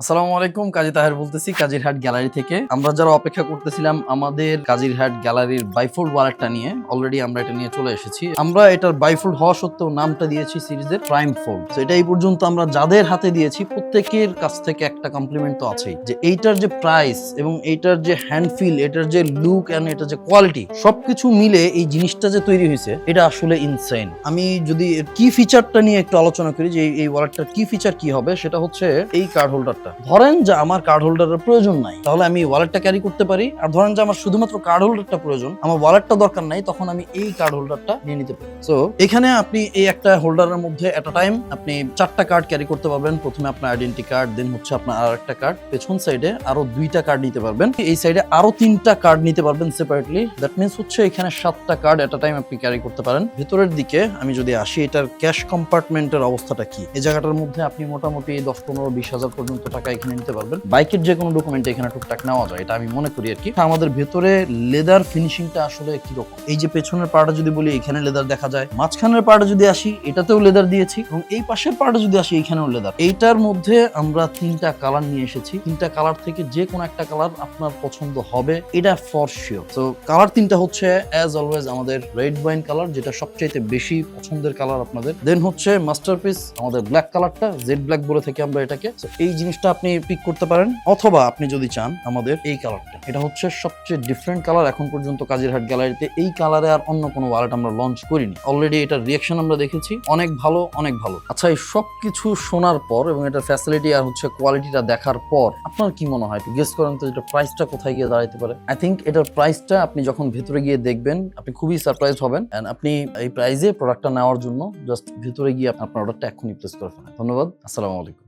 আসসালামু আলাইকুম, কাজী তাহের বলতেছি কাজিরহাট গ্যালারি থেকে। আমরা যারা অপেক্ষা করতেছিলাম আমাদের কাজিরহাট গ্যালারির বাইফোল্ড ওয়ালেটটা নিয়ে, অলরেডি আমরা এটা নিয়ে চলে এসেছি। আমরা এটার বাইফোল্ড হওয়া সত্ত্বেও নামটা দিয়েছি সিরিজের প্রাইম ফোল্ড। তো এটা এই পর্যন্ত আমরা যাদের হাতে দিয়েছি প্রত্যেকের কাছ থেকে একটা কমপ্লিমেন্ট তো আছেই, যে এইটার যে প্রাইস এবং এইটার যে হ্যান্ড ফিল, এটার যে লুক এন্ড এটার যে কোয়ালিটি, সবকিছু মিলে এই জিনিসটা যে তৈরি হয়েছে এটা আসলে ইনসেন। আমি যদি কি ফিচারটা নিয়ে একটু আলোচনা করি, যে এই ওয়ালেটটার কি ফিচার কি হবে, সেটা হচ্ছে এই কার্ড হোল্ডারটা। ধরেন যে আমার কার্ড হোল্ডারের প্রয়োজন নাই, তাহলে আমি ওয়ালেটটা ক্যারি করতে পারি। আর ধরেন যে আমার শুধুমাত্র কার্ড হোল্ডারটা প্রয়োজন, আমার ওয়ালেটটা দরকার নাই, তখন আমি এই কার্ড হোল্ডারটা নিয়ে নিতে পারি। সো এখানে আপনি এই একটা হোল্ডারের মধ্যে এট আ টাইম আপনি 4টা কার্ড ক্যারি করতে পারবেন। প্রথমে আপনার আইডেন্টি কার্ড, দেন হচ্ছে আপনার আর একটা কার্ড, পেছন সাইডে আরো 2টা কার্ড নিতে পারবেন, এই সাইডে আরো 3টা কার্ড নিতে পারবেন সেপারেটলি। দ্যাট মিনস হচ্ছে এখানে 7টা কার্ড এট আ টাইম আপনি ক্যারি করতে পারেন। ভেতরের দিকে আমি যদি আসি, এটার ক্যাশ কম্পার্টমেন্টের অবস্থাটা কি, এই জায়গাটার মধ্যে আপনি মোটামুটি 10, 15, 20 হাজার পর্যন্ত টাকা এখানে নিতে পারবেন। বাইকের যে কোনো ডকুমেন্ট এখানে টুকটাক নেওয়া যায়, এটা আমি মনে করি আর কি। আমাদের ভেতরে লেদার ফিনিশিংটা আসলে কিরকম, এই যে পেছনের পার্টটা যদি বলি এখানে লেদার দেখা যায়, মাঝখানের পার্টে যদি আসি এটাতেও লেদার দিয়েছি, এবং এই পাশের পার্টে যদি আসি এখানেও লেদার। এইটার মধ্যে আমরা 3টা কালার নিয়ে এসেছি। 3টা কালার থেকে যে কোনো একটা কালার আপনার পছন্দ হবে, এটা ফর শিওর। তো কালার 3টা হচ্ছে অ্যাজ অলওয়েজ আমাদের রেড ওয়াইন কালার, যেটা সবচাইতে বেশি পছন্দের কালার আপনাদের। দেন হচ্ছে মাস্টারপিস আমাদের ব্ল্যাক কালারটা, জেড ব্ল্যাক বলে থাকি আমরা এটাকে। এই জিনিসটা আপনি পিক করতে পারেন, অথবা আপনি যদি চান আমাদের এই কালারটা, এটা হচ্ছে সবচেয়ে ডিফারেন্ট কালার এখন পর্যন্ত কাজিরহাট গ্যালারিতে। এই কালারে আর অন্য কোনো ওয়ালেট আমরা লঞ্চ করিনি। অলরেডি এটার রিঅ্যাকশন আমরা দেখেছি, অনেক ভালো, অনেক ভালো। আচ্ছা, এই সব কিছু শোনার পর এবং এটার ফ্যাসিলিটি আর হচ্ছে কোয়ালিটিটা দেখার পর আপনার কি মনে হয়, একটু গেস করেন তো এটা প্রাইসটা কোথায় গিয়ে দাঁড়াইতে পারে? আই থিঙ্ক এটার প্রাইসটা আপনি যখন ভেতরে গিয়ে দেখবেন আপনি খুবই সারপ্রাইজ হবেন, এন্ড আপনি এই প্রাইসে প্রোডাক্টটা নেওয়ার জন্য জাস্ট ভেতরে গিয়ে আপনার অর্ডারটা এখনই প্লেস করে ফেলেন। ধন্যবাদ, আসসালামু আলাইকুম।